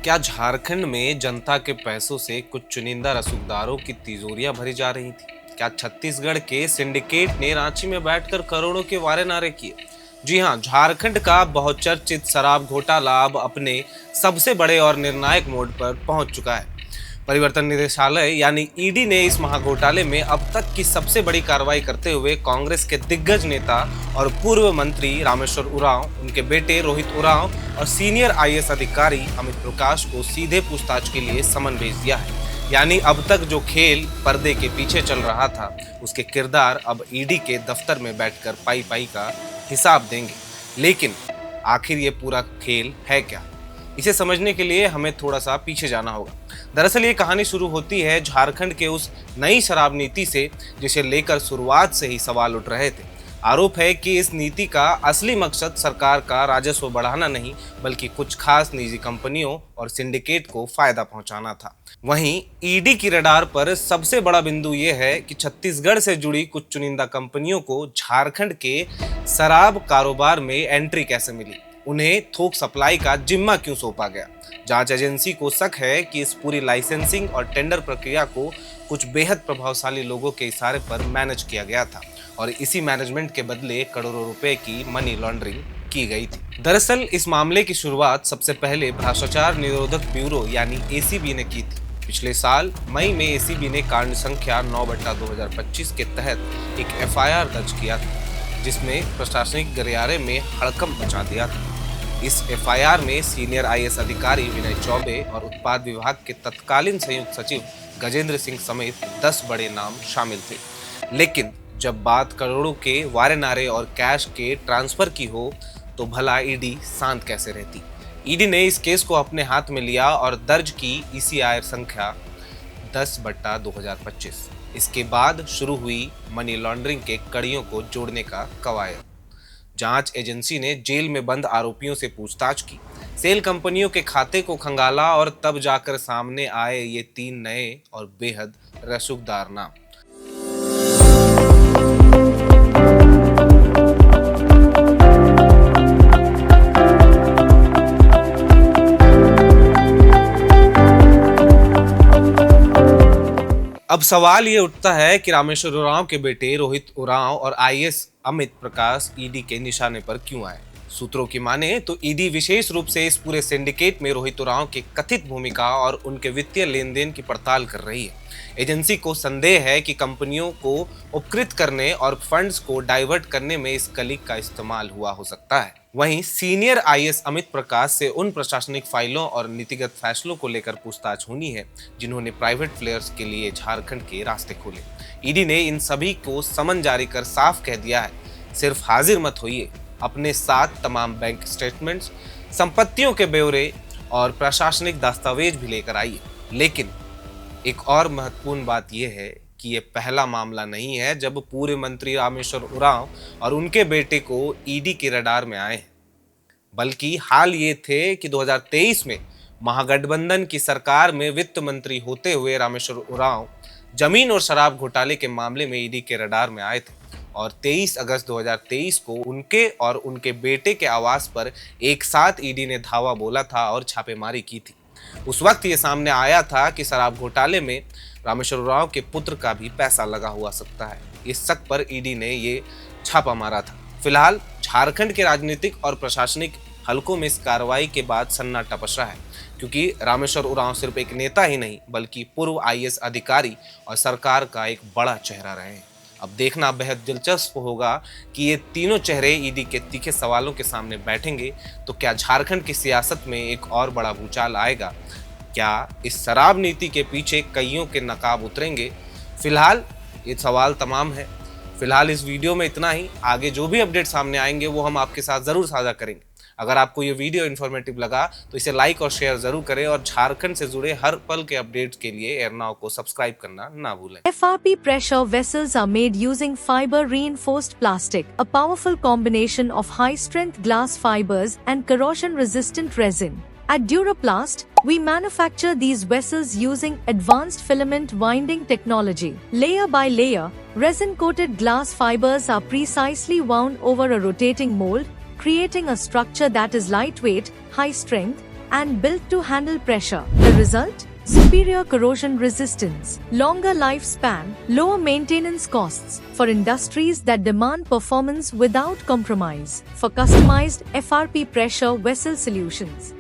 क्या झारखंड में जनता के पैसों से कुछ चुनिंदा रसूखदारों की तिजोरियां भरी जा रही थी? क्या छत्तीसगढ़ के सिंडिकेट ने रांची में बैठकर करोड़ों के वारे नारे किए? जी हां, झारखंड का बहुचर्चित शराब घोटाला अब अपने सबसे बड़े और निर्णायक मोड़ पर पहुंच चुका है। परिवर्तन निदेशालय यानी ईडी ने इस महाघोटाले में अब तक की सबसे बड़ी कार्रवाई करते हुए कांग्रेस के दिग्गज नेता और पूर्व मंत्री रामेश्वर उरांव, उनके बेटे रोहित उरांव और सीनियर आईएएस अधिकारी अमित प्रकाश को सीधे पूछताछ के लिए समन भेज दिया है। यानी अब तक जो खेल पर्दे के पीछे चल रहा था, उसके किरदार अब ईडी के दफ्तर में बैठकर पाई पाई का हिसाब देंगे। लेकिन आखिर ये पूरा खेल है क्या? इसे समझने के लिए हमें थोड़ा सा पीछे जाना होगा। दरअसल ये कहानी शुरू होती है झारखंड के उस नई शराब नीति से, जिसे लेकर शुरुआत से ही सवाल उठ रहे थे। आरोप है कि इस नीति का असली मकसद सरकार का राजस्व बढ़ाना नहीं, बल्कि कुछ खास निजी कंपनियों और सिंडिकेट को फायदा पहुंचाना था। वहीं ईडी की रडार पर सबसे बड़ा बिंदु यह है कि छत्तीसगढ़ से जुड़ी कुछ चुनिंदा कंपनियों को झारखंड के शराब कारोबार में एंट्री कैसे मिली, उन्हें थोक सप्लाई का जिम्मा क्यों सौंपा गया। जांच एजेंसी को शक है कि इस पूरी लाइसेंसिंग और टेंडर प्रक्रिया को कुछ बेहद प्रभावशाली लोगों के इशारे पर मैनेज किया गया था और इसी मैनेजमेंट के बदले करोड़ों रुपए की मनी लॉन्ड्रिंग की गई थी। दरअसल इस मामले की शुरुआत सबसे पहले भ्रष्टाचार निरोधक ब्यूरो यानी एसीबी ने की थी। पिछले साल मई में एसीबी ने कांड संख्या 9/2025 के तहत एक एफआईआर दर्ज किया था, जिसमें प्रशासनिक गलियारे में हड़कंप मचा दिया था। इस एफआईआर में सीनियर आईएएस अधिकारी विनय चौबे और उत्पाद विभाग के तत्कालीन संयुक्त सचिव गजेंद्र सिंह समेत 10 बड़े नाम शामिल थे। लेकिन जब बात करोड़ों के वारे नारे और कैश के ट्रांसफर की हो, तो भला ईडी शांत कैसे रहती? ईडी ने इस केस को अपने हाथ में लिया और दर्ज की ईसीआईआर संख्या 10/2025। इसके बाद शुरू हुई मनी लॉन्ड्रिंग के कड़ियों को जोड़ने का कवायद। जांच एजेंसी ने जेल में बंद आरोपियों से पूछताछ की, सेल कंपनियों के खाते को खंगाला और तब जाकर सामने आए ये 3 नए और बेहद रसूखदार नाम। अब सवाल ये उठता है कि रामेश्वर उरांव के बेटे रोहित उरांव और आईएएस अमित प्रकाश ईडी के निशाने पर क्यों आए। सूत्रों की माने तो ईडी विशेष रूप से इस पूरे सिंडिकेट में रोहित उरांव की कथित भूमिका और उनके वित्तीय लेन देन की पड़ताल कर रही है। एजेंसी को संदेह है कि कंपनियों को उपकृत करने और फंड्स को डाइवर्ट करने में इस कलिक का इस्तेमाल हुआ हो सकता है। वहीं सीनियर आईएएस अमित प्रकाश से उन प्रशासनिक फाइलों और नीतिगत फैसलों को लेकर पूछताछ होनी है, जिन्होंने प्राइवेट प्लेयर्स के लिए झारखंड के रास्ते खोले। ईडी ने इन सभी को समन जारी कर साफ कह दिया है, सिर्फ हाजिर मत होइए, अपने साथ तमाम बैंक स्टेटमेंट्स, संपत्तियों के ब्यौरे और प्रशासनिक दस्तावेज भी लेकर आइए। लेकिन एक और महत्वपूर्ण बात यह है कि ये पहला मामला नहीं है जब पूर्व मंत्री रामेश्वर उरांव और उनके बेटे को ईडी के रडार में आए हैं, बल्कि हाल ये थे कि 2023 में महागठबंधन की सरकार में वित्त मंत्री होते हुए रामेश्वर उरांव जमीन और शराब घोटाले के मामले में ईडी के रडार में आए थे और 23 अगस्त 2023 को उनके और उनके बेटे के आवास पर एक साथ ईडी ने धावा बोला था और छापेमारी की थी। उस वक्त ये सामने आया था कि शराब घोटाले में रामेश्वर उरांव के पुत्र का भी पैसा लगा हुआ सकता है। इस शक पर ईडी ने ये छापा मारा था। फिलहाल झारखंड के राजनीतिक और प्रशासनिक हलकों में इस कार्रवाई के बाद सन्नाटा पसरा है, क्योंकि रामेश्वर उरांव सिर्फ एक नेता ही नहीं, बल्कि पूर्व आईएएस अधिकारी और सरकार का एक बड़ा चेहरा रहे हैं। अब देखना बेहद दिलचस्प होगा कि ये तीनों चेहरे ईडी के तीखे सवालों के सामने बैठेंगे तो क्या झारखंड की सियासत में एक और बड़ा भूचाल आएगा? क्या इस शराब नीति के पीछे कईयों के नकाब उतरेंगे? फिलहाल ये सवाल तमाम है। फिलहाल इस वीडियो में इतना ही। आगे जो भी अपडेट सामने आएंगे वो हम आपके साथ जरूर साझा करेंगे। अगर आपको ये वीडियो इन्फॉर्मेटिव लगा तो इसे लाइक और शेयर जरूर करें और झारखंड से जुड़े हर पल के अपडेट्स के लिए एयरनाउ को सब्सक्राइब करना ना भूलें। FRP pressure vessels are made using fiber reinforced plastic, a powerful combination of high strength glass fibers and corrosion resistant resin. At Duraplast, we manufacture these vessels using advanced filament winding technology. Layer by layer, resin coated glass fibers are precisely wound over a rotating mold, creating a structure that is lightweight, high strength, and built to handle pressure. The result? Superior corrosion resistance, longer lifespan, lower maintenance costs for industries that demand performance without compromise. For customized FRP pressure vessel solutions,